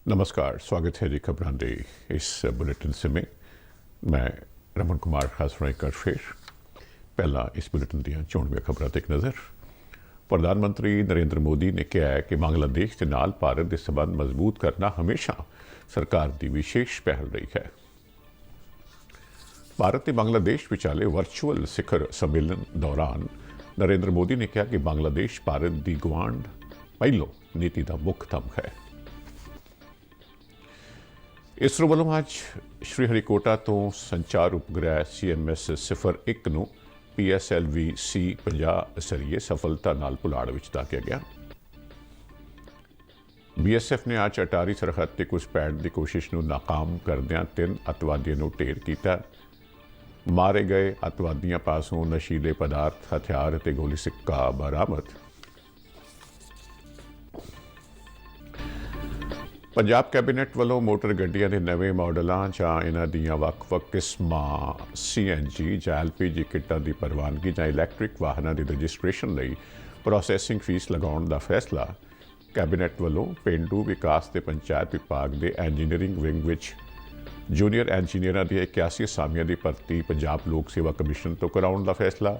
नमस्कार, स्वागत है जी खबरां दे इस बुलेटिन से मैं रमन कुमार खास एक बार फिर पहला इस बुलेटिन ਦੀਆਂ ਚੋਣਵੀਆਂ ਖਬਰਾਂ ਤੇ ਇੱਕ ਨਜ਼ਰ। ਪ੍ਰਧਾਨ ਮੰਤਰੀ ਨਰਿੰਦਰ ਮੋਦੀ ਨੇ ਕਿਹਾ ਹੈ ਕਿ ਬੰਗਲਾਦੇਸ਼ ਦੇ ਨਾਲ ਭਾਰਤ ਦੇ ਸਬੰਧ ਮਜ਼ਬੂਤ ਕਰਨਾ ਹਮੇਸ਼ਾ ਸਰਕਾਰ ਦੀ ਵਿਸ਼ੇਸ਼ ਪਹਿਲ ਰਹੀ ਹੈ। ਭਾਰਤ ਤੇ ਬੰਗਲਾਦੇਸ਼ ਵਿਚਾਲੇ ਵਰਚੁਅਲ ਸਿਖਰ ਸੰਮੇਲਨ ਦੌਰਾਨ ਨਰਿੰਦਰ ਮੋਦੀ ਨੇ ਕਿਹਾ ਕਿ ਬੰਗਲਾਦੇਸ਼ ਭਾਰਤ ਦੀ ਗੁਆਂਢ ਪਹਿਲੋਂ ਨੀਤੀ ਦਾ ਮੁੱਖ ਥੰਮ ਹੈ। इसरो ਵੱਲੋਂ ਅੱਜ ਸ਼੍ਰੀ ਹਰੀਕੋਟਾ ਤੋਂ ਸੰਚਾਰ ਉਪਗ੍ਰਹਿ CMS-01 ਨੂੰ PSLV-C50 ਜ਼ਰੀਏ ਸਫਲਤਾ ਨਾਲ ਪੁਲਾੜ ਵਿੱਚ ਦਾਗਿਆ ਗਿਆ। BSF ਨੇ ਅੱਜ ਅਟਾਰੀ ਸਰਹੱਦ ਤੇ ਘੁਸਪੈਠ ਦੀ ਕੋਸ਼ਿਸ਼ ਨੂੰ ਨਾਕਾਮ ਕਰਦਿਆਂ 3 ਅੱਤਵਾਦੀਆਂ ਨੂੰ ਢੇਰ ਕੀਤਾ। ਮਾਰੇ ਗਏ ਅੱਤਵਾਦੀਆਂ ਪਾਸੋਂ ਨਸ਼ੀਲੇ ਪਦਾਰਥ, ਹਥਿਆਰ ਅਤੇ ਗੋਲੀ ਸਿੱਕਾ ਬਰਾਮਦ। ਪੰਜਾਬ ਕੈਬਨਿਟ ਵੱਲੋਂ ਮੋਟਰ ਗੱਡੀਆਂ ਦੇ ਨਵੇਂ ਮਾਡਲਾਂ ਜਾਂ ਇਹਨਾਂ ਦੀਆਂ ਵੱਖ-ਵੱਖ ਕਿਸਮਾਂ CNG ਜਾਂ LPG ਕਿੱਟਾਂ ਦੀ ਪ੍ਰਵਾਨਗੀ ਜਾਂ ਇਲੈਕਟ੍ਰਿਕ ਵਾਹਨਾਂ ਦੀ ਰਜਿਸਟ੍ਰੇਸ਼ਨ ਲਈ ਪ੍ਰੋਸੈਸਿੰਗ ਫੀਸ ਲਗਾਉਣ ਦਾ ਫੈਸਲਾ ਕੈਬਨਿਟ ਵੱਲੋਂ ਪੇਂਡੂ ਵਿਕਾਸ ਤੇ ਪੰਚਾਇਤ ਵਿਭਾਗ ਦੇ ਇੰਜੀਨੀਅਰਿੰਗ ਵਿੰਗ ਵਿੱਚ ਜੂਨੀਅਰ ਇੰਜੀਨੀਅਰਾਂ ਦੀਆਂ 81 ਅਸਾਮੀਆਂ ਦੀ ਭਰਤੀ ਪੰਜਾਬ ਲੋਕ ਸੇਵਾ ਕਮਿਸ਼ਨ ਤੋਂ ਕਰਾਉਣ ਦਾ ਫੈਸਲਾ।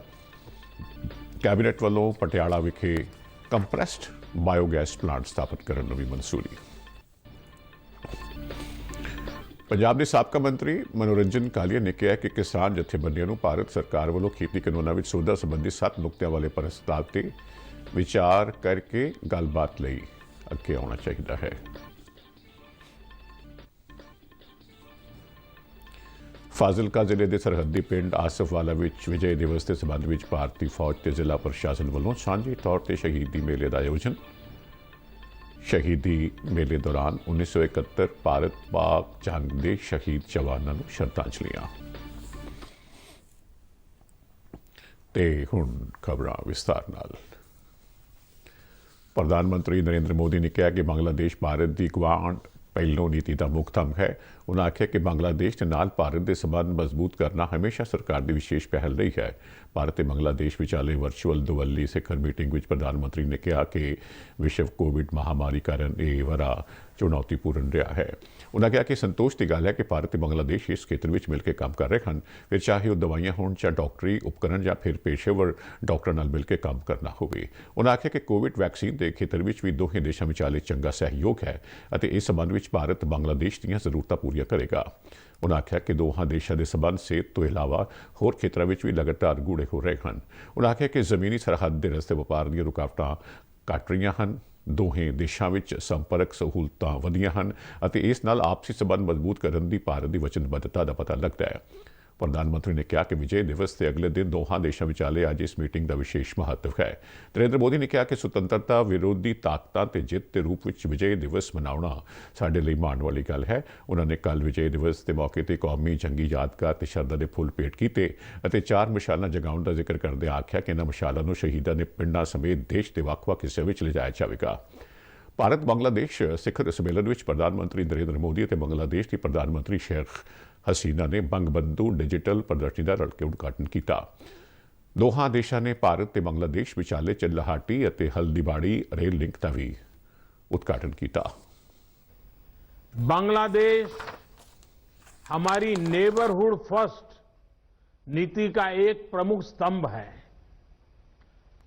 ਕੈਬਨਿਟ ਵੱਲੋਂ ਪਟਿਆਲਾ ਵਿਖੇ ਕੰਪਰੈਸਡ ਬਾਇਓਗੈਸ ਪਲਾਂਟ ਸਥਾਪਿਤ ਕਰਨ ਨੂੰ ਵੀ ਮਨਜ਼ੂਰੀ। ਪੰਜਾਬ ਦੇ ਸਾਬਕਾ ਮੰਤਰੀ ਮਨੋਰੰਜਨ ਕਾਲੀਆ ਨੇ ਕਿਹਾ ਕਿ ਕਿਸਾਨ ਜਥੇਬੰਦੀਆਂ ਨੂੰ ਭਾਰਤ ਸਰਕਾਰ ਵੱਲੋਂ ਖੇਤੀ ਕਾਨੂੰਨਾਂ ਵਿੱਚ ਸੋਧਾਂ ਸੰਬੰਧੀ 7 ਨੁਕਤਿਆਂ ਵਾਲੇ ਪ੍ਰਸਤਾਵ ਤੇ ਵਿਚਾਰ ਕਰਕੇ ਗੱਲਬਾਤ ਲਈ ਅੱਗੇ ਆਉਣਾ ਚਾਹੀਦਾ ਹੈ। ਫਾਜ਼ਿਲਕਾ ਜ਼ਿਲ੍ਹੇ ਦੇ ਸਰਹੱਦੀ ਪਿੰਡ ਆਸਫਵਾਲਾ ਵਿੱਚ ਵਿਜੈ ਦਿਵਸ ਦੇ ਸਬੰਧ ਵਿੱਚ ਭਾਰਤੀ ਫੌਜ ਤੇ ਜ਼ਿਲ੍ਹਾ ਪ੍ਰਸ਼ਾਸਨ ਵੱਲੋਂ ਸਾਂਝੇ ਤੌਰ ਤੇ ਸ਼ਹੀਦੀ ਮੇਲੇ ਦਾ ਆਯੋਜਨ। ਸ਼ਹੀਦੀ ਮੇਲੇ ਦੌਰਾਨ 1971 ਭਾਰਤ ਪਾਕ ਜੰਗ ਦੇ ਸ਼ਹੀਦ ਜਵਾਨਾਂ ਨੂੰ ਸ਼ਰਧਾਂਜਲੀਆਂ। ਤੇ ਹੁਣ ਖਬਰਾਂ ਵਿਸਤਾਰ ਨਾਲ। ਪ੍ਰਧਾਨ ਮੰਤਰੀ ਨਰਿੰਦਰ ਮੋਦੀ ਨੇ ਕਿਹਾ ਕਿ ਬੰਗਲਾਦੇਸ਼ ਭਾਰਤ ਦੀ ਗੁਆਂਢ ਪਹਿਲੋਂ ਨੀਤੀ ਦਾ ਮੁੱਖ ਥੰਮ ਹੈ। ਉਨ੍ਹਾਂ ਆਖਿਆ ਕਿ ਬੰਗਲਾਦੇਸ਼ ਦੇ ਨਾਲ ਭਾਰਤ ਦੇ ਸਬੰਧ ਮਜ਼ਬੂਤ ਕਰਨਾ ਹਮੇਸ਼ਾ ਸਰਕਾਰ ਦੀ ਵਿਸ਼ੇਸ਼ ਪਹਿਲ ਰਹੀ ਹੈ। ਭਾਰਤ ਤੇ ਬੰਗਲਾਦੇਸ਼ ਵਿਚਾਲੇ ਵਰਚੁਅਲ ਦੁਵੱਲੀ ਸਿਖਰ ਮੀਟਿੰਗ ਵਿੱਚ ਪ੍ਰਧਾਨ ਮੰਤਰੀ ਨੇ ਕਿਹਾ ਕਿ ਵਿਸ਼ਵ ਕੋਵਿਡ ਮਹਾਮਾਰੀ ਕਾਰਨ ਇਹ ਵਰ੍ਹਾ ਚੁਣੌਤੀਪੂਰਨ ਰਿਹਾ ਹੈ। ਉਨ੍ਹਾਂ ਕਿਹਾ ਕਿ ਸੰਤੋਸ਼ ਦੀ ਗੱਲ ਹੈ ਕਿ ਭਾਰਤ ਤੇ ਬੰਗਲਾਦੇਸ਼ ਇਸ ਖੇਤਰ ਵਿੱਚ ਮਿਲ ਕੇ ਕੰਮ ਕਰ ਰਹੇ ਹਨ, ਫਿਰ ਚਾਹੇ ਉਹ ਦਵਾਈਆਂ ਹੋਣ ਜਾਂ ਡਾਕਟਰੀ ਉਪਕਰਨ ਜਾਂ ਫਿਰ ਪੇਸ਼ੇਵਰ ਡਾਕਟਰਾਂ ਨਾਲ ਮਿਲ ਕੇ ਕੰਮ ਕਰਨਾ ਹੋਵੇ। ਉਨ੍ਹਾਂ ਆਖਿਆ ਕਿ ਕੋਵਿਡ ਵੈਕਸੀਨ ਦੇ ਖੇਤਰ ਵਿੱਚ ਵੀ ਦੋਹੇ ਦੇਸ਼ਾਂ ਵਿਚਾਲੇ ਚੰਗਾ ਸਹਿਯੋਗ ਹੈ ਅਤੇ ਇਸ ਸੰਬੰਧ ਵਿੱਚ ਭਾਰਤ ਬੰਗਲਾਦੇਸ਼ ਦੀਆਂ ਜ਼ਰੂਰਤਾਂ ਪੂਰੀਆਂ ਕਰੇਗਾ। ਉਨ੍ਹਾਂ ਆਖਿਆ ਕਿ ਦੋਹਾਂ ਦੇਸ਼ਾਂ ਦੇ ਸੰਬੰਧ ਸਿਹਤ ਤੋਂ ਇਲਾਵਾ ਹੋਰ ਖੇਤਰਾਂ ਵਿੱਚ ਵੀ ਲਗਾਤਾਰ ਗੂੜੇ ਹੋ ਰਹੇ ਹਨ। ਉਨ੍ਹਾਂ ਆਖਿਆ ਕਿ ਜ਼ਮੀਨੀ ਸਰਹੱਦ ਦੇ ਰਸਤੇ ਵਪਾਰ ਦੀਆਂ ਰੁਕਾਵਟਾਂ ਘਟ ਰਹੀਆਂ ਹਨ, ਦੋਹੇ ਦੇਸ਼ਾਂ ਵਿੱਚ ਸੰਪਰਕ ਸਹੂਲਤਾਂ ਵਧੀਆਂ ਹਨ ਅਤੇ ਇਸ ਨਾਲ ਆਪਸੀ ਸੰਬੰਧ ਮਜ਼ਬੂਤ ਕਰਨ ਦੀ ਭਾਰਤ ਦੀ ਵਚਨਬੱਧਤਾ ਦਾ ਪਤਾ ਲੱਗਦਾ ਹੈ। ਪ੍ਰਧਾਨ ਮੰਤਰੀ ਨੇ ਕਿਹਾ ਕਿ ਵਿਜੈ ਦਿਵਸ ਦੇ ਅਗਲੇ ਦਿਨ ਦੋਹਾਂ ਦੇਸ਼ਾਂ ਵਿਚਾਲੇ ਅੱਜ ਇਸ ਮੀਟਿੰਗ ਦਾ ਵਿਸ਼ੇਸ਼ ਮਹੱਤਵ ਹੈ। ਨਰਿੰਦਰ ਮੋਦੀ ਨੇ ਕਿਹਾ ਕਿ ਸੁਤੰਤਰਤਾ ਵਿਰੋਧੀ ਤਾਕਤਾਂ ਤੇ ਜਿੱਤ ਦੇ ਰੂਪ ਵਿੱਚ ਵਿਜੈ ਦਿਵਸ ਮਨਾਉਣਾ ਸਾਡੇ ਲਈ ਮਾਣ ਵਾਲੀ ਗੱਲ ਹੈ। ਉਹਨਾਂ ਨੇ ਕੱਲ੍ਹ ਵਿਜੈ ਦਿਵਸ ਦੇ ਮੌਕੇ ਤੇ ਕੌਮੀ ਜੰਗੀ ਯਾਦਗਾਰ ਤੇ ਸ਼ਰਧਾ ਦੇ ਫੁੱਲ ਭੇਟ ਕੀਤੇ ਅਤੇ 4 ਮਸ਼ਾਲਾਂ ਜਗਾਉਣ ਦਾ ਜ਼ਿਕਰ ਕਰਦੇ ਆਖਿਆ ਕਿ ਇਹਨਾਂ ਮਸ਼ਾਲਾਂ ਨੂੰ ਸ਼ਹੀਦਾਂ ਦੇ ਪਿੰਡਾਂ ਸਮੇਤ ਦੇਸ਼ ਦੇ ਵੱਖ-ਵੱਖ ਹਿੱਸਿਆਂ ਵਿੱਚ ਲਿਜਾਇਆ ਜਾਵੇਗਾ। ਭਾਰਤ ਬੰਗਲਾਦੇਸ਼ ਸਿਖਰ ਸੰਮੇਲਨ ਵਿੱਚ ਪ੍ਰਧਾਨ ਮੰਤਰੀ ਨਰਿੰਦਰ ਮੋਦੀ ਅਤੇ ਬੰਗਲਾਦੇਸ਼ ਦੀ ਪ੍ਰਧਾਨ ਮੰਤਰੀ ਸ਼ੇਖ ਹਸੀਨਾ ਨੇ ਬੰਗਬੰਧੂ ਡਿਜੀਟਲ ਪ੍ਰਦਰਸ਼ਨੀ ਦਾ ਰਲ ਕੇ ਉਦਘਾਟਨ ਕੀਤਾ। ਦੋਹਾਂ ਦੇਸ਼ਾਂ ਨੇ ਭਾਰਤ ਤੇ ਬੰਗਲਾਦੇਸ਼ ਵਿਚਾਲੇ ਚਿਲਹਾਟੀ ਅਤੇ ਹਲਦੀਬਾੜੀ ਰੇਲ ਲਿੰਕ ਦਾ ਵੀ ਉਦਘਾਟਨ ਕੀਤਾ। बांग्लादेश हमारी नेबरहुड फर्स्ट नीति का एक प्रमुख स्तंभ है।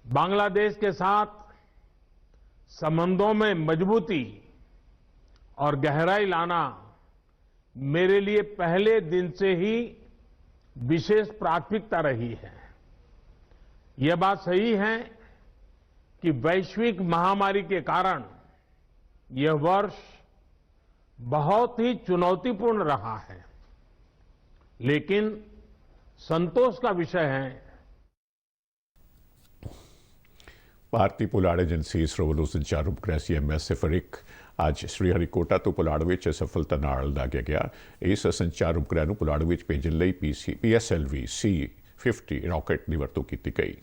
बांग्लादेश के साथ संबंधों में मजबूती और गहराई लाना मेरे लिए पहले दिन से ही विशेष प्राथमिकता रही है। यह बात सही है कि वैश्विक महामारी के कारण यह वर्ष बहुत ही चुनौतीपूर्ण रहा है, लेकिन संतोष का विषय है ਭਾਰਤੀ ਪੁਲਾੜ ਏਜੰਸੀ ਇਸਰੋ ਵੱਲੋਂ ਸੰਚਾਰ ਉਪਗ੍ਰਹਿ CMS-01 ਅੱਜ ਸ਼੍ਰੀ ਹਰੀਕੋਟਾ ਤੋਂ ਪੁਲਾੜ ਵਿੱਚ ਸਫਲਤਾ ਨਾਲ ਦਾਗਿਆ ਗਿਆ। ਇਸ ਸੰਚਾਰ ਉਪਗ੍ਰਹਿ ਨੂੰ ਪੁਲਾੜ ਵਿੱਚ ਭੇਜਣ ਲਈ PSLV-C50 ਰਾਕੇਟ ਦੀ ਵਰਤੋਂ ਕੀਤੀ ਗਈ।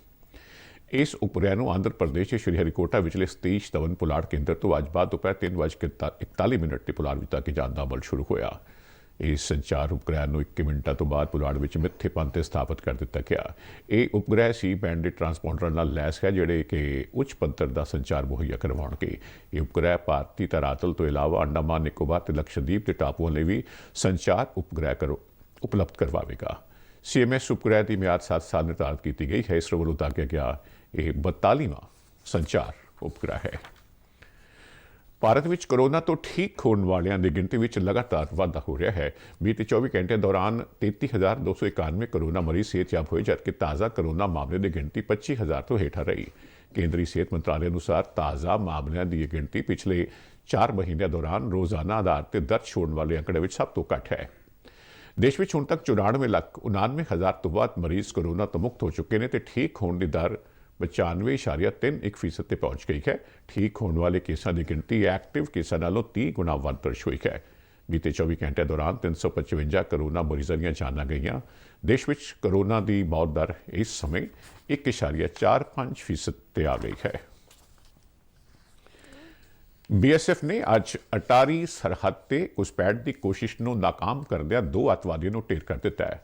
ਇਸ ਉਪਗ੍ਰਹਿ ਨੂੰ ਆਂਧਰ ਪ੍ਰਦੇਸ਼ ਦੇ ਸ਼੍ਰੀ ਹਰੀਕੋਟਾ ਵਿਚਲੇ ਸਤੀਸ਼ ਧਵਨ ਪੁਲਾੜ ਕੇਂਦਰ ਤੋਂ ਅੱਜ ਬਾਅਦ ਦੁਪਹਿਰ 3:41 ਤੇ ਪੁਲਾੜ ਵਿੱਚ ਦਾਗੇ ਜਾਣ ਦਾ ਅਮਲ ਸ਼ੁਰੂ ਹੋਇਆ। ਇਸ ਸੰਚਾਰ ਉਪਗ੍ਰਹਿ ਨੂੰ 21 ਮਿੰਟਾਂ ਤੋਂ ਬਾਅਦ ਪੁਲਾੜ ਵਿੱਚ ਮਿੱਥੇ ਪੰਨ ਤੇ ਸਥਾਪਿਤ ਕਰ ਦਿੱਤਾ ਗਿਆ। ਇਹ ਉਪਗ੍ਰਹਿ ਸੀ ਬੈਂਡ ਟਰਾਂਸਪੋਂਡਰ ਨਾਲ ਲੈਸ ਹੈ ਜਿਹੜੇ ਕਿ ਉੱਚ ਪੱਧਰ ਦਾ ਸੰਚਾਰ ਮੁਹੱਈਆ ਕਰਵਾਉਣਗੇ। ਇਹ ਉਪਗ੍ਰਹਿ ਭਾਰਤੀ ਧਰਾਤਲ ਤੋਂ ਇਲਾਵਾ ਅੰਡਮਾਨ ਨਿਕੋਬਾਰ ਤੇ ਲਕਸ਼ਦੀਪ ਦੇ ਟਾਪੂਆਂ ਲਈ ਵੀ ਸੰਚਾਰ ਉਪਗ੍ਰਹਿ ਉਪਲਬਧ ਕਰਵਾਵੇਗਾ। CMS ਉਪਗ੍ਰਹਿ ਦੀ ਮਿਆਦ 7 ਸਾਲ ਨਿਰਧਾਰਿਤ ਕੀਤੀ ਗਈ ਹੈ। ਇਸਰੋ ਵੱਲੋਂ ਦਾਗਿਆ ਗਿਆ ਇਹ 42ਵਾਂ ਸੰਚਾਰ ਉਪਗ੍ਰਹਿ ਹੈ। ਭਾਰਤ ਵਿੱਚ ਕੋਰੋਨਾ ਤੋਂ ਠੀਕ ਹੋਣ ਵਾਲਿਆਂ ਦੀ ਗਿਣਤੀ ਵਿੱਚ ਲਗਾਤਾਰ ਵਾਧਾ ਹੋ ਰਿਹਾ ਹੈ। ਬੀਤੇ 24 ਘੰਟੇ ਦੌਰਾਨ 33,291 ਕੋਰੋਨਾ ਮਰੀਜ਼ ਸਿਹਤਯਾਬ ਹੋਏ, ਜਦਕਿ ਤਾਜ਼ਾ ਕੋਰੋਨਾ ਮਾਮਲੇ ਦੀ ਗਿਣਤੀ 25,000 ਤੋਂ ਹੇਠਾਂ ਰਹੀ। ਕੇਂਦਰੀ ਸਿਹਤ ਮੰਤਰਾਲੇ ਅਨੁਸਾਰ ਤਾਜ਼ਾ ਮਾਮਲਿਆਂ ਦੀ ਇਹ ਗਿਣਤੀ ਪਿਛਲੇ 4 ਮਹੀਨਿਆਂ ਦੌਰਾਨ ਰੋਜ਼ਾਨਾ ਆਧਾਰ ਤੇ ਦਰਜ ਹੋਣ ਵਾਲੇ ਅੰਕੜੇ ਵਿੱਚ ਸਭ ਤੋਂ ਘੱਟ ਹੈ। ਦੇਸ਼ ਵਿੱਚ ਹੁਣ ਤੱਕ 94,99,000 ਤੋਂ ਵੱਧ ਮਰੀਜ਼ ਕੋਰੋਨਾ ਤੋਂ ਮੁਕਤ ਹੋ ਚੁੱਕੇ ਨੇ ਤੇ ਠੀਕ ਹੋਣ ਦੀ ਦਰ 95.31% ਤੇ ਪਹੁੰਚ ਗਈ ਹੈ। ਠੀਕ ਹੋਣ ਵਾਲੇ ਕੇਸਾਂ ਦੀ ਗਿਣਤੀ ਐਕਟਿਵ ਕੇਸਾਂ ਨਾਲੋਂ 30 ਗੁਣਾ ਵੱਧ ਦਰਜ ਹੋਈ ਹੈ। ਬੀਤੇ 24 ਘੰਟੇ ਦੌਰਾਨ 355 ਕੋਰੋਨਾ ਮਰੀਜ਼ਾਂ ਦੀਆਂ ਜਾਨਾਂ ਗਈਆਂ। ਦੇਸ਼ ਵਿੱਚ ਕੋਰੋਨਾ ਦੀ ਮੌਤ ਦਰ ਇਸ ਸਮੇਂ 1.45% ਤੇ ਆ ਗਈ ਹੈ। BSF ਨੇ ਅੱਜ ਅਟਾਰੀ ਸਰਹੱਦ ਤੇ ਘੁਸਪੈਠ ਦੀ ਕੋਸ਼ਿਸ਼ ਨੂੰ ਨਾਕਾਮ ਕਰਦਿਆਂ 2 ਅੱਤਵਾਦੀਆਂ ਨੂੰ ਢੇਰ ਕਰ ਦਿੱਤਾ ਹੈ।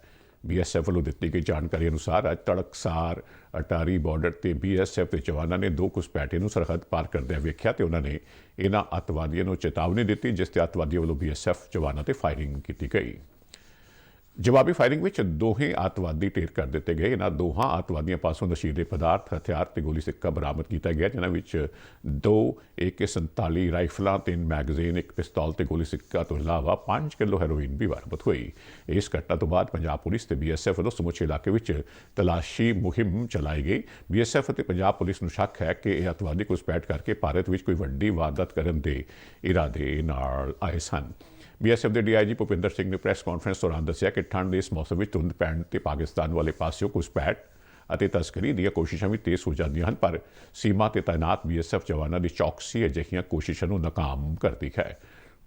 BSF ਵੱਲੋਂ ਦਿੱਤੀ ਗਈ ਜਾਣਕਾਰੀ ਅਨੁਸਾਰ ਅੱਜ ਤੜਕਸਾਰ ਅਟਾਰੀ ਬਾਰਡਰ ਤੇ BSF ਦੇ ਜਵਾਨਾਂ ਨੇ 2 ਘੁਸਪੈਠੀਆਂ ਨੂੰ ਸਰਹੱਦ ਪਾਰ ਕਰਦਿਆਂ ਵੇਖਿਆ ਤੇ ਉਹਨਾਂ ਨੇ ਇਹਨਾਂ ਅੱਤਵਾਦੀਆਂ ਨੂੰ ਚੇਤਾਵਨੀ ਦਿੱਤੀ, ਜਿਸ ਤੇ ਅੱਤਵਾਦੀਆਂ ਵੱਲੋਂ BSF ਜਵਾਨਾਂ ਤੇ ਫਾਇਰਿੰਗ ਕੀਤੀ ਗਈ। ਜਵਾਬੀ ਫਾਇਰਿੰਗ ਵਿੱਚ ਦੋਹੇ ਅੱਤਵਾਦੀ ਢੇਰ ਕਰ ਦਿੱਤੇ ਗਏ। ਇਹਨਾਂ ਦੋਹਾਂ ਅੱਤਵਾਦੀਆਂ ਪਾਸੋਂ ਨਸ਼ੀਲੇ ਪਦਾਰਥ, ਹਥਿਆਰ ਤੇ ਗੋਲੀ ਸਿੱਕਾ ਬਰਾਮਦ ਕੀਤਾ ਗਿਆ, ਜਿਨ੍ਹਾਂ ਵਿੱਚ 2 AK-47 ਰਾਈਫਲਾਂ, 3 ਮੈਗਜ਼ੀਨ, 1 ਪਿਸਤੌਲ ਤੇ ਗੋਲੀ ਸਿੱਕਾ ਤੋਂ ਇਲਾਵਾ 5 ਕਿਲੋ ਹੈਰੋਇਨ ਵੀ ਬਰਾਮਦ ਹੋਈ। ਇਸ ਘਟਨਾ ਤੋਂ ਬਾਅਦ ਪੰਜਾਬ ਪੁਲਿਸ ਤੇ BSF ਵੱਲੋਂ ਸਮੁੱਚੇ ਇਲਾਕੇ ਵਿੱਚ ਤਲਾਸ਼ੀ ਮੁਹਿੰਮ ਚਲਾਈ ਗਈ। BSF ਅਤੇ ਪੰਜਾਬ ਪੁਲਿਸ ਨੂੰ ਸ਼ੱਕ ਹੈ ਕਿ ਇਹ ਅੱਤਵਾਦੀ ਘੁਸਪੈਠ ਕਰਕੇ ਭਾਰਤ ਵਿੱਚ ਕੋਈ ਵੱਡੀ ਵਾਰਦਾਤ ਕਰਨ ਦੇ ਇਰਾਦੇ ਨਾਲ ਆਏ ਸਨ। BSF ਦੇ DIG ਭੁਪਿੰਦਰ ਸਿੰਘ ਨੇ ਪ੍ਰੈਸ ਕਾਨਫਰੰਸ ਦੌਰਾਨ ਦੱਸਿਆ ਕਿ ਠੰਡ ਦੇ ਇਸ ਮੌਸਮ ਵਿੱਚ ਧੁੰਦ ਪੈਣ ਤੇ ਪਾਕਿਸਤਾਨ ਵਾਲੇ ਪਾਸਿਓਂ ਘੁਸਪੈਠ ਅਤੇ ਤਸਕਰੀ ਦੀਆਂ ਕੋਸ਼ਿਸ਼ਾਂ ਵੀ ਤੇਜ਼ ਹੋ ਜਾਂਦੀਆਂ ਹਨ, ਪਰ ਸੀਮਾ ਤੇ ਤਾਇਨਾਤ BSF ਜਵਾਨਾਂ ਦੀ ਚੌਕਸੀ ਅਜਿਹੀਆਂ ਕੋਸ਼ਿਸ਼ਾਂ ਨੂੰ ਨਾਕਾਮ ਕਰਦੀ ਹੈ।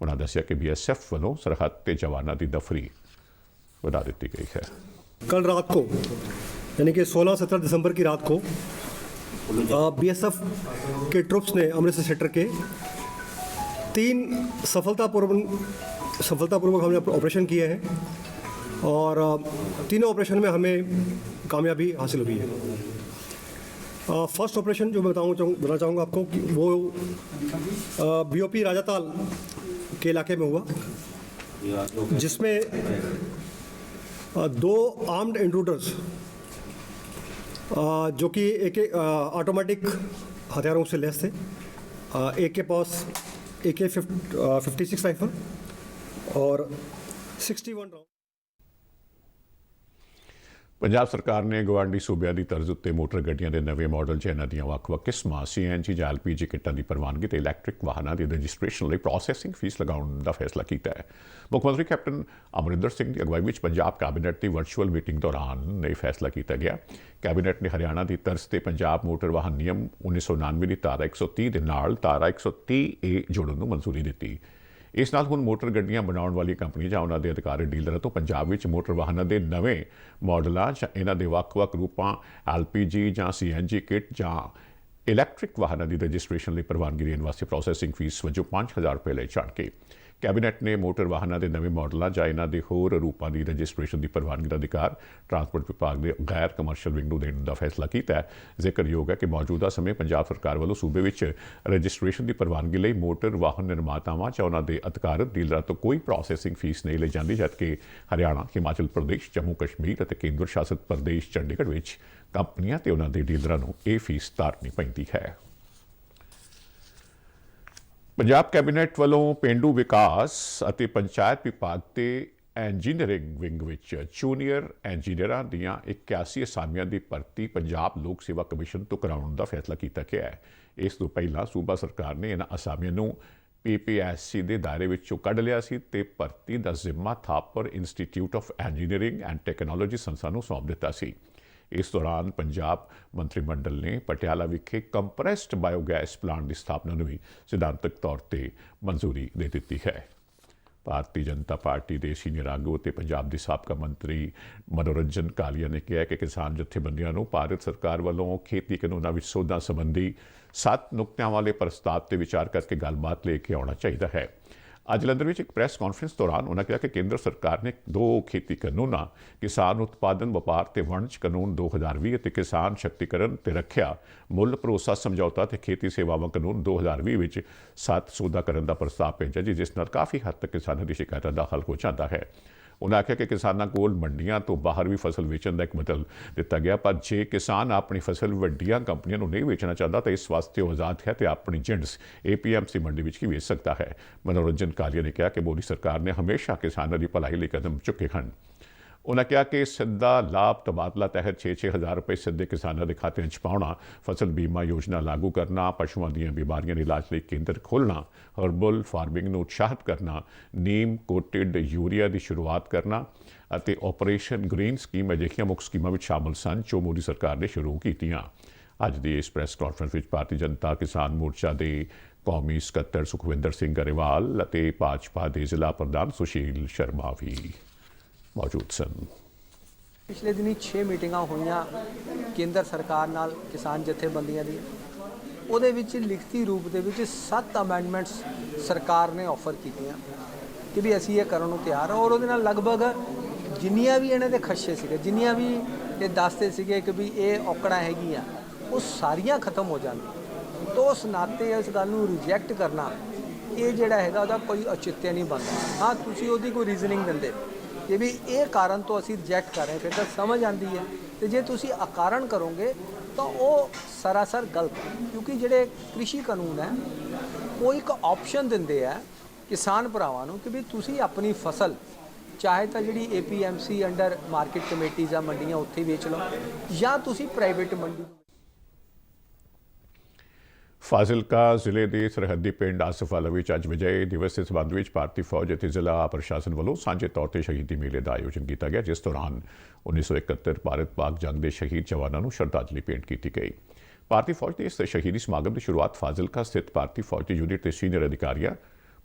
ਉਨ੍ਹਾਂ ਦੱਸਿਆ ਕਿ BSF ਵੱਲੋਂ ਸਰਹੱਦ ਤੇ ਜਵਾਨਾਂ ਦੀ ਦਫਰੀ ਵਧਾ ਦਿੱਤੀ ਗਈ ਹੈ। कल रात को यानी कि 16-17 दिसंबर की रात को BSF के ट्रुप्स ने अमृतसर सेक्टर के 3 सफलतापूर्वक हमने ऑपरेशन किए हैं और तीनों ऑपरेशन में हमें कामयाबी हासिल हुई है। फर्स्ट ऑपरेशन जो मैं बताना चाहूँगा आपको कि वो BOP राजाताल के इलाके में हुआ, जिसमें 2 आर्म्ड इंट्रूडर्स जो कि एक ऑटोमेटिक हथियारों से लैस थे, एक के पास AK-56 राइफल और 61 राउंड। ਪੰਜਾਬ ਸਰਕਾਰ ਨੇ ਗਵਾਂਢੀ ਸੂਬਿਆਂ ਦੀ ਤਰਜ਼ ਉੱਤੇ ਮੋਟਰ ਗੱਡੀਆਂ ਦੇ ਨਵੇਂ ਮਾਡਲ ਜਿਹਨਾਂ ਦੀਆਂ ਵੱਖ-ਵੱਖ ਕਿਸਮਾਂ CNG ਜਾਂ LPG ਕਿੱਟਾਂ ਦੀ ਪ੍ਰਵਾਨਗੀ ਤੇ ਇਲੈਕਟ੍ਰਿਕ ਵਾਹਨਾਂ ਦੀ ਰਜਿਸਟ੍ਰੇਸ਼ਨ ਲਈ ਪ੍ਰੋਸੈਸਿੰਗ ਫੀਸ ਲਗਾਉਣ ਦਾ ਫੈਸਲਾ ਕੀਤਾ ਹੈ। ਮੁੱਖ ਮੰਤਰੀ ਕੈਪਟਨ ਅਮਰਿੰਦਰ ਸਿੰਘ ਦੀ ਅਗਵਾਈ ਵਿੱਚ ਪੰਜਾਬ ਕੈਬਨਿਟ ਦੀ ਵਰਚੁਅਲ ਮੀਟਿੰਗ ਦੌਰਾਨ ਇਹ ਫੈਸਲਾ ਕੀਤਾ ਗਿਆ। ਕੈਬਨਿਟ ਨੇ ਹਰਿਆਣਾ ਦੀ ਤਰਜ਼ ਤੇ ਪੰਜਾਬ ਮੋਟਰ ਵਾਹਨ ਨਿਯਮ 1999 ਦੀ ਧਾਰਾ 130 ਦੇ ਨਾਲ ਧਾਰਾ 130A ਜੋੜਨ ਨੂੰ ਮਨਜ਼ੂਰੀ ਦਿੱਤੀ। ਇਸ ਨਾਲ ਹੁਣ ਮੋਟਰ ਗੱਡੀਆਂ ਬਣਾਉਣ ਵਾਲੀ ਕੰਪਨੀ ਜਾਂ ਉਹਨਾਂ ਦੇ ਅਧਿਕਾਰੀ ਡੀਲਰਾਂ ਤੋਂ ਪੰਜਾਬ ਵਿੱਚ ਮੋਟਰ ਵਾਹਨਾਂ ਦੇ ਨਵੇਂ ਮਾਡਲਾਂ ਜਾਂ ਇਹਨਾਂ ਦੇ ਵੱਖ-ਵੱਖ ਰੂਪਾਂ LPG ਜਾਂ CNG ਕਿੱਟ ਜਾਂ ਇਲੈਕਟ੍ਰਿਕ ਵਾਹਨਾਂ ਦੀ ਰਜਿਸਟ੍ਰੇਸ਼ਨ ਲਈ ਪ੍ਰਵਾਨਗੀ ਦੇਣ ਵਾਸਤੇ ਪ੍ਰੋਸੈਸਿੰਗ ਫੀਸ ਵਜੋਂ 5,000 ਰੁਪਏ ਲਏ ਜਾਣਗੇ। ਕੈਬਨਿਟ ਨੇ ਮੋਟਰ ਵਾਹਨਾਂ ਦੇ ਨਵੇਂ ਮਾਡਲਾਂ ਜਾਂ ਇਹਨਾਂ ਦੇ ਹੋਰ ਰੂਪਾਂ ਦੀ ਰਜਿਸਟ੍ਰੇਸ਼ਨ ਦੀ ਪ੍ਰਵਾਨਗੀ ਦਾ ਅਧਿਕਾਰ ਟਰਾਂਸਪੋਰਟ ਵਿਭਾਗ ਦੇ ਗੈਰ ਕਮਰਸ਼ੀਅਲ ਵਿੰਗ ਨੂੰ ਦੇਣ ਦਾ ਫੈਸਲਾ ਕੀਤਾ ਹੈ। ਜ਼ਿਕਰਯੋਗ ਹੈ ਕਿ ਮੌਜੂਦਾ ਸਮੇਂ ਪੰਜਾਬ ਸਰਕਾਰ ਵੱਲੋਂ ਸੂਬੇ ਵਿੱਚ ਰਜਿਸਟ੍ਰੇਸ਼ਨ ਦੀ ਪ੍ਰਵਾਨਗੀ ਲਈ ਮੋਟਰ ਵਾਹਨ ਨਿਰਮਾਤਾਵਾਂ ਜਾਂ ਉਹਨਾਂ ਦੇ ਅਧਿਕਾਰਤ ਡੀਲਰਾਂ ਤੋਂ ਕੋਈ ਪ੍ਰੋਸੈਸਿੰਗ ਫੀਸ ਨਹੀਂ ਲਈ ਜਾਂਦੀ, ਜਦਕਿ ਹਰਿਆਣਾ, ਹਿਮਾਚਲ ਪ੍ਰਦੇਸ਼, ਜੰਮੂ ਕਸ਼ਮੀਰ ਅਤੇ ਕੇਂਦਰ ਸ਼ਾਸਿਤ ਪ੍ਰਦੇਸ਼ ਚੰਡੀਗੜ੍ਹ ਵਿੱਚ ਕੰਪਨੀਆਂ ਤੇ ਉਹਨਾਂ ਦੇ ਡੀਲਰਾਂ ਨੂੰ ਇਹ ਫੀਸ ਤਾਰਨੀ ਪੈਂਦੀ ਹੈ। ਪੰਜਾਬ ਕੈਬਨਿਟ ਵੱਲੋਂ ਪੇਂਡੂ ਵਿਕਾਸ ਅਤੇ ਪੰਚਾਇਤ ਵਿਭਾਗ ਤੇ ਇੰਜੀਨੀਅਰਿੰਗ ਵਿੰਗ ਵਿੱਚ ਜੂਨੀਅਰ ਇੰਜੀਨੀਅਰਾਂ ਦੀਆਂ 81 ਅਸਾਮੀਆਂ ਦੀ ਭਰਤੀ ਪੰਜਾਬ ਲੋਕ ਸੇਵਾ ਕਮਿਸ਼ਨ ਤੋਂ ਕਰਾਉਣ ਦਾ ਫੈਸਲਾ ਕੀਤਾ ਗਿਆ ਹੈ। ਇਸ ਤੋਂ ਪਹਿਲਾਂ ਸੂਬਾ ਸਰਕਾਰ ਨੇ ਇਹਨਾਂ ਅਸਾਮੀਆਂ ਨੂੰ PPSC ਦੇ ਦਾਇਰੇ ਵਿੱਚੋਂ ਕੱਢ ਲਿਆ ਸੀ ਤੇ ਭਰਤੀ ਦਾ ਜ਼ਿੰਮਾ Thapar institute of engineering and technology ਸੰਸਥਾ ਨੂੰ ਸੌਂਪ ਦਿੱਤਾ ਸੀ। ਇਸ ਦੌਰਾਨ ਪੰਜਾਬ ਮੰਤਰੀ ਮੰਡਲ ਨੇ ਪਟਿਆਲਾ ਵਿਖੇ ਕੰਪਰੈਸਡ ਬਾਇਓਗੈਸ ਪਲਾਂਟ ਦੀ ਸਥਾਪਨਾ ਨੂੰ ਵੀ ਸਿਧਾਂਤਕ ਤੌਰ ਤੇ ਮਨਜ਼ੂਰੀ ਦੇ ਦਿੱਤੀ ਹੈ। ਭਾਰਤੀ ਜਨਤਾ ਪਾਰਟੀ ਦੇ ਸੀਨੀਅਰ ਆਗੂ ਅਤੇ ਪੰਜਾਬ ਦੇ ਸਾਬਕਾ ਮੰਤਰੀ ਮਨੋਰੰਜਨ ਕਾਲੀਆ ਨੇ ਕਿਹਾ ਕਿ ਕਿਸਾਨ ਜਥੇਬੰਦੀਆਂ ਨੂੰ ਭਾਰਤ ਸਰਕਾਰ ਵੱਲੋਂ ਖੇਤੀ ਕਾਨੂੰਨਾਂ ਵਿੱਚ ਸੋਧਾਂ ਸੰਬੰਧੀ 7 ਨੁਕਤਿਆਂ ਵਾਲੇ ਪ੍ਰਸਤਾਵ ਤੇ ਵਿਚਾਰ ਕਰਕੇ ਗੱਲਬਾਤ ਲੈ ਕੇ ਆਉਣਾ ਚਾਹੀਦਾ ਹੈ। ਅੱਜ ਜਲੰਧਰ ਵਿੱਚ ਇੱਕ ਪ੍ਰੈਸ ਕਾਨਫਰੰਸ ਦੌਰਾਨ ਉਹਨਾਂ ਕਿਹਾ ਕਿ ਕੇਂਦਰ ਸਰਕਾਰ ਨੇ 2 ਖੇਤੀ ਕਾਨੂੰਨਾਂ, ਕਿਸਾਨ ਉਤਪਾਦਨ ਵਪਾਰ ਤੇ ਵਣਜ ਕਾਨੂੰਨ 2020 ਅਤੇ ਕਿਸਾਨ ਸ਼ਕਤੀਕਰਨ ਤੇ ਰੱਖਿਆ ਮੁੱਲ ਭਰੋਸਾ ਸਮਝੌਤਾ ਤੇ ਖੇਤੀ ਸੇਵਾਵਾਂ ਕਾਨੂੰਨ 2020 ਵਿੱਚ 7 ਸੋਧਾਂ ਕਰਨ ਦਾ ਪ੍ਰਸਤਾਵ ਭੇਜਿਆ, ਜਿਸ ਨਾਲ ਕਾਫੀ ਹੱਦ ਤੱਕ ਕਿਸਾਨਾਂ ਦੀ ਸ਼ਿਕਾਇਤਾਂ ਦਾ ਹੱਲ ਹੋ ਜਾਂਦਾ ਹੈ। ਉਹਨਾਂ ਆਖਿਆ ਕਿ ਕਿਸਾਨਾਂ ਕੋਲ ਮੰਡੀਆਂ ਤੋਂ ਬਾਹਰ ਵੀ ਫਸਲ ਵੇਚਣ ਦਾ ਇੱਕ ਬਦਲ ਦਿੱਤਾ ਗਿਆ, ਪਰ ਜੇ ਕਿਸਾਨ ਆਪਣੀ ਫਸਲ ਵੱਡੀਆਂ ਕੰਪਨੀਆਂ ਨੂੰ ਨਹੀਂ ਵੇਚਣਾ ਚਾਹੁੰਦਾ ਤਾਂ ਇਸ ਵਾਸਤੇ ਉਹ ਆਜ਼ਾਦ ਹੈ ਤੇ ਆਪਣੀ ਜਿਣਸ APMC ਮੰਡੀ ਵਿੱਚ ਹੀ ਵੇਚ ਸਕਦਾ ਹੈ। ਮਨੋਰੰਜਨ ਕਾਲੀਆ ਨੇ ਕਿਹਾ ਕਿ ਮੋਦੀ ਸਰਕਾਰ ਨੇ ਹਮੇਸ਼ਾ ਕਿਸਾਨਾਂ ਦੀ ਭਲਾਈ ਲਈ ਕਦਮ ਚੁੱਕੇ ਹਨ। ਉਹਨਾਂ ਕਿਹਾ ਕਿ ਸਿੱਧਾ ਲਾਭ ਤਬਾਦਲਾ ਤਹਿਤ 6-6 ਹਜ਼ਾਰ ਰੁਪਏ ਸਿੱਧੇ ਕਿਸਾਨਾਂ ਦੇ ਖਾਤਿਆਂ 'ਚ ਪਾਉਣਾ, ਫਸਲ ਬੀਮਾ ਯੋਜਨਾ ਲਾਗੂ ਕਰਨਾ, ਪਸ਼ੂਆਂ ਦੀਆਂ ਬਿਮਾਰੀਆਂ ਦੇ ਇਲਾਜ ਲਈ ਕੇਂਦਰ ਖੋਲ੍ਹਣਾ, ਹਰਬਲ ਫਾਰਮਿੰਗ ਨੂੰ ਉਤਸ਼ਾਹਿਤ ਕਰਨਾ, ਨੀਮ ਕੋਟਿਡ ਯੂਰੀਆ ਦੀ ਸ਼ੁਰੂਆਤ ਕਰਨਾ ਅਤੇ ਆਪਰੇਸ਼ਨ ਗ੍ਰੀਨ ਸਕੀਮ ਅਜਿਹੀਆਂ ਮੁੱਖ ਸਕੀਮਾਂ ਵਿੱਚ ਸ਼ਾਮਲ ਸਨ ਜੋ ਮੋਦੀ ਸਰਕਾਰ ਨੇ ਸ਼ੁਰੂ ਕੀਤੀਆਂ। ਅੱਜ ਦੀ ਇਸ ਪ੍ਰੈਸ ਕਾਨਫਰੰਸ ਵਿੱਚ ਭਾਰਤੀ ਜਨਤਾ ਕਿਸਾਨ ਮੋਰਚਾ ਦੇ ਕੌਮੀ ਸਕੱਤਰ ਸੁਖਵਿੰਦਰ ਸਿੰਘ ਗਰੇਵਾਲ ਅਤੇ ਭਾਜਪਾ ਦੇ ਜ਼ਿਲ੍ਹਾ ਪ੍ਰਧਾਨ ਸੁਸ਼ੀਲ ਸ਼ਰਮਾ ਵੀ ਮੌਜੂਦ ਸਨ। ਪਿਛਲੇ ਦਿਨੀ 6 ਮੀਟਿੰਗਾਂ ਹੋਈਆਂ ਕੇਂਦਰ ਸਰਕਾਰ ਨਾਲ ਕਿਸਾਨ ਜਥੇਬੰਦੀਆਂ ਦੀਆਂ। ਉਹਦੇ ਵਿੱਚ ਲਿਖਤੀ ਰੂਪ ਦੇ ਵਿੱਚ 7 ਅਮੈਂਡਮੈਂਟਸ ਸਰਕਾਰ ਨੇ ਆਫਰ ਕੀਤੀਆਂ ਕਿ ਵੀ ਅਸੀਂ ਇਹ ਕਰਨ ਨੂੰ ਤਿਆਰ ਹਾਂ, ਔਰ ਉਹਦੇ ਨਾਲ ਲਗਭਗ ਜਿੰਨੀਆਂ ਵੀ ਇਹਨਾਂ ਦੇ ਖਦਸ਼ੇ ਸੀਗੇ, ਜਿੰਨੀਆਂ ਵੀ ਇਹ ਦੱਸਦੇ ਸੀਗੇ ਕਿ ਵੀ ਇਹ ਔਕੜਾਂ ਹੈਗੀਆਂ, ਉਹ ਸਾਰੀਆਂ ਖਤਮ ਹੋ ਜਾਣਗੀਆਂ। ਤਾਂ ਉਸ ਨਾਤੇ ਇਸ ਗੱਲ ਨੂੰ ਰਿਜੈਕਟ ਕਰਨਾ ਇਹ ਜਿਹੜਾ ਹੈਗਾ ਉਹਦਾ ਕੋਈ ਔਚਿੱਤਿਆ ਨਹੀਂ ਬਣਦਾ। ਹਾਂ, ਤੁਸੀਂ ਉਹਦੀ ਕੋਈ ਰੀਜ਼ਨਿੰਗ ਦਿੰਦੇ ਕਿ ਵੀ ਇਹ ਕਾਰਨ ਤੋਂ ਅਸੀਂ ਰਿਜੈਕਟ ਕਰ ਰਹੇ, ਫਿਰ ਤਾਂ ਸਮਝ ਆਉਂਦੀ ਹੈ। ਤੇ ਜੇ ਤੁਸੀਂ ਅਕਾਰਨ ਕਰੋਗੇ ਤਾਂ ਉਹ ਸਰਾਸਰ ਗਲਤ ਹੈ, ਕਿਉਂਕਿ ਜਿਹੜੇ ਕ੍ਰਿਸ਼ੀ ਕਾਨੂੰਨ ਹੈ ਉਹ ਇੱਕ ਆਪਸ਼ਨ ਦਿੰਦੇ ਆ ਕਿਸਾਨ ਭਰਾਵਾਂ ਨੂੰ ਕਿ ਵੀ ਤੁਸੀਂ ਆਪਣੀ ਫਸਲ ਚਾਹੇ ਤਾਂ ਜਿਹੜੀ APMC ਅੰਡਰ ਮਾਰਕੀਟ ਕਮੇਟੀਜ਼ ਆ ਮੰਡੀਆਂ ਉੱਥੇ ਵੇਚ ਲਓ, ਜਾਂ ਤੁਸੀਂ ਪ੍ਰਾਈਵੇਟ ਮੰਡੀ। ਫਾਜ਼ਿਲਕਾ ਜ਼ਿਲ੍ਹੇ ਦੇ ਸਰਹੱਦੀ ਪਿੰਡ ਆਸਫ ਵਾਲਾ ਵਿੱਚ ਅੱਜ ਵਿਜੈ ਦਿਵਸ ਦੇ ਸਬੰਧ ਵਿੱਚ ਭਾਰਤੀ ਫੌਜ ਅਤੇ ਜ਼ਿਲ੍ਹਾ ਪ੍ਰਸ਼ਾਸਨ ਵੱਲੋਂ ਸਾਂਝੇ ਤੌਰ ਤੇ ਸ਼ਹੀਦੀ ਮੇਲੇ ਦਾ ਆਯੋਜਨ ਕੀਤਾ ਗਿਆ, ਜਿਸ ਦੌਰਾਨ 1971 ਭਾਰਤ-ਪਾਕ ਜੰਗ ਦੇ ਸ਼ਹੀਦ ਜਵਾਨਾਂ ਨੂੰ ਸ਼ਰਧਾਂਜਲੀ ਭੇਂਟ ਕੀਤੀ ਗਈ। ਭਾਰਤੀ ਫੌਜ ਦੇ ਇਸ ਸ਼ਹੀਦੀ ਸਮਾਗਮ ਦੀ ਸ਼ੁਰੂਆਤ ਫਾਜ਼ਿਲਕਾ ਸਥਿਤ ਭਾਰਤੀ ਫੌਜ ਦੇ ਯੂਨਿਟ ਦੇ ਸੀਨੀਅਰ ਅਧਿਕਾਰੀਆਂ,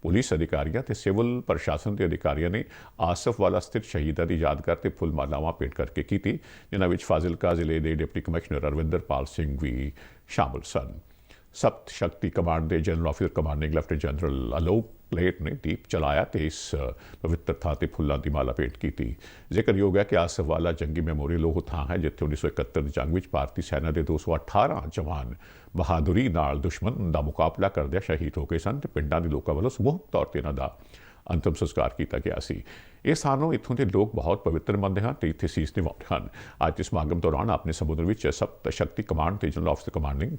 ਪੁਲਿਸ ਅਧਿਕਾਰੀਆਂ ਤੇ ਸਿਵਲ ਪ੍ਰਸ਼ਾਸਨ ਦੇ ਅਧਿਕਾਰੀਆਂ ਨੇ ਆਸਫ ਵਾਲਾ ਸਥਿਤ ਸ਼ਹੀਦਾਂ ਦੀ ਯਾਦਗਾਰ ਤੇ ਫੁੱਲ ਮਾਲਾਵਾਂ ਭੇਂਟ ਕਰਕੇ ਕੀਤੀ, ਜਿਨ੍ਹਾਂ ਵਿੱਚ ਫਾਜ਼ਿਲਕਾ ਜ਼ਿਲ੍ਹੇ ਦੇ ਡਿਪਟੀ ਕਮਿਸ਼ਨਰ ਅਰਵਿੰਦਰਪਾਲ ਸਿੰਘ ਵੀ ਸ਼ਾਮਲ ਸਨ। ਸਪਤ ਸ਼ਕਤੀ ਕਮਾਂਡ ਦੇ general officer commanding lieutenant general Alok plate ਨੇ ਦੀਪ ਚਲਾਇਆ ਤੇ ਇਸ ਪਵਿੱਤਰ ਥਾਂ ਤੇ ਫੁੱਲਾਂ ਦੀ ਮਾਲਾ ਭੇਂਟ ਕੀਤੀ। ਜ਼ਿਕਰਯੋਗ ਹੈ ਕਿ ਆਸਫ ਵਾਲਾ ਜੰਗੀ ਮੈਮੋਰੀਅਲ ਉਹ ਥਾਂ ਹੈ ਜਿੱਥੇ 1971 ਦੀ ਜੰਗ ਵਿੱਚ ਭਾਰਤੀ ਸੈਨਾ ਦੇ 218 ਜਵਾਨ ਬਹਾਦੁਰੀ ਨਾਲ ਦੁਸ਼ਮਣ ਦਾ ਮੁਕਾਬਲਾ ਕਰਦਿਆਂ ਸ਼ਹੀਦ ਹੋ ਗਏ ਸਨ ਤੇ ਪਿੰਡਾਂ ਦੇ ਲੋਕਾਂ ਵੱਲੋਂ ਸਮੂਹਿਕ ਤੌਰ ਤੇ ਇਹਨਾਂ ਦਾ ਅੰਤਮ ਸੰਸਕਾਰ ਕੀਤਾ ਗਿਆ ਸੀ। ਇਹ ਸਾਨੂੰ ਇੱਥੋਂ ਦੇ ਲੋਕ ਬਹੁਤ ਪਵਿੱਤਰ ਮੰਨਦੇ ਹਨ ਤੇ ਇੱਥੇ ਸੀਸ ਨਿਵਾਉਂਦੇ ਹਨ। ਅੱਜ ਦੇ ਸਮਾਗਮ ਦੌਰਾਨ ਆਪਣੇ ਸੰਬੋਧਨ ਵਿੱਚ ਸਪਤ ਸ਼ਕਤੀ ਕਮਾਂਡ ਦੇ general officer commanding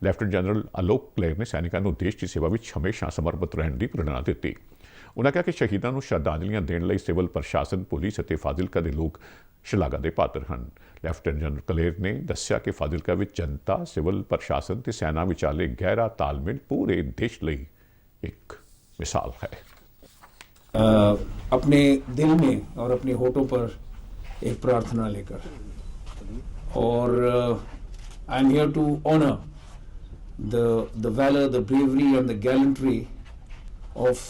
lieutenant general Alok plate ਨੇ ਸੈਨਿਕਾਂ ਨੂੰ ਦੇਸ਼ ਦੀ ਸੇਵਾ ਵਿੱਚ ਹਮੇਸ਼ਾ ਸਮਰਪਿਤ ਰਹਿਣ ਦੀ ਪ੍ਰੇਰਣਾ ਦਿੱਤੀ। ਉਨ੍ਹਾਂ ਕਿਹਾ ਕਿ ਸ਼ਹੀਦਾਂ ਨੂੰ ਸ਼ਰਧਾਂਜਲੀਆਂ ਦੇਣ ਲਈ ਸਿਵਲ ਪ੍ਰਸ਼ਾਸਨ, ਪੁਲਿਸ ਅਤੇ ਫਾਜ਼ਿਲਕਾ ਦੇ ਲੋਕ ਸ਼ਲਾਘਾ ਦੇ ਪਾਤਰ ਹਨ। ਲੈਫਟੀਨੈਂਟ ਜਨਰਲ ਕਲੇਰ ਨੇ ਦੱਸਿਆ ਕਿ ਫਾਜ਼ਿਲਕਾ ਵਿੱਚ ਜਨਤਾ, ਸਿਵਲ ਪ੍ਰਸ਼ਾਸਨ ਤੇ ਸੈਨਾ ਵਿਚਾਲੇ ਗਹਿਰਾ ਤਾਲਮੇਲ ਪੂਰੇ ਦੇਸ਼ ਲਈ ਇੱਕ ਮਿਸਾਲ ਹੈ। अपने दिल में और अपने होठों पर एक प्रार्थना लेकर, और I am here to honour the valor, the bravery and the gallantry of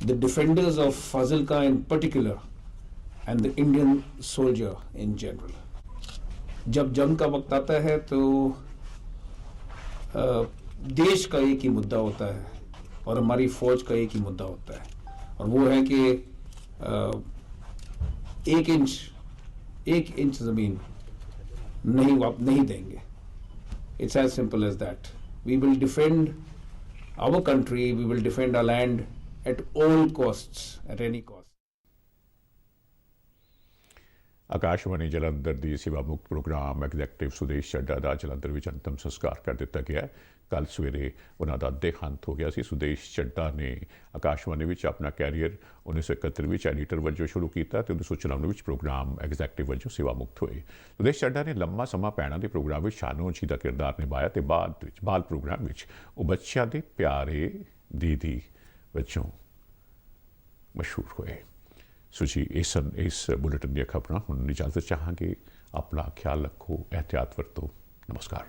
the defenders of Fazilka in particular and the Indian soldier in general. जब जंग का वक्त आता है तो देश का एक ही मुद्दा होता है और हमारी फौज का एक ही मुद्दा होता है, और वो है कि एक इंच जमीन नहीं देंगे। It's as simple as that. We will defend our country, we will defend our land at all costs, at any cost. Akashvani Jalandhar ਦੀ ਸੇਵਾ ਮੁਕਤ ਪ੍ਰੋਗਰਾਮ ਐਗਜ਼ੈਕਟਿਵ ਸੁਦੇਸ਼ ਚੱਡਾ ਦਾ ਜਲੰਧਰ ਵਿੱਚ ਅੰਤਮ ਸੰਸਕਾਰ ਕਰ ਦਿੱਤਾ ਗਿਆ। ਕੱਲ੍ਹ ਸਵੇਰੇ ਉਹਨਾਂ ਦਾ ਦੇਹਾਂਤ ਹੋ ਗਿਆ ਸੀ। ਸੁਦੇਸ਼ ਚੱਡਾ ਨੇ ਆਕਾਸ਼ਵਾਣੀ ਵਿੱਚ ਆਪਣਾ ਕੈਰੀਅਰ 1971 ਵਿੱਚ ਐਡੀਟਰ ਵਜੋਂ ਸ਼ੁਰੂ ਕੀਤਾ ਤੇ 1994 ਵਿੱਚ ਪ੍ਰੋਗਰਾਮ ਐਗਜ਼ੈਕਟਿਵ ਵਜੋਂ ਸੇਵਾ ਮੁਕਤ ਹੋਏ। ਸੁਦੇਸ਼ ਚੱਡਾ ਨੇ ਲੰਮਾ ਸਮਾਂ ਭੈਣਾਂ ਦੇ ਪ੍ਰੋਗਰਾਮ ਵਿੱਚ ਸ਼ਾਨੋ ਜੀ ਦਾ ਕਿਰਦਾਰ ਨਿਭਾਇਆ ਤੇ ਬਾਅਦ ਵਿੱਚ ਬਾਲ ਪ੍ਰੋਗਰਾਮ ਵਿੱਚ ਉਹ ਬੱਚਿਆਂ ਦੇ ਪਿਆਰੇ ਦੀਦੀ ਵਜੋਂ ਮਸ਼ਹੂਰ ਹੋਏ। ਸੋ ਜੀ ਇਸ ਬੁਲੇਟਿਨ ਦੀਆਂ ਖਬਰਾਂ ਹੁਣ ਇਜਾਜ਼ਤ ਚਾਹਾਂਗੇ। ਆਪਣਾ ਖਿਆਲ ਰੱਖੋ, ਇਹਤਿਆਤ ਵਰਤੋ। ਨਮਸਕਾਰ।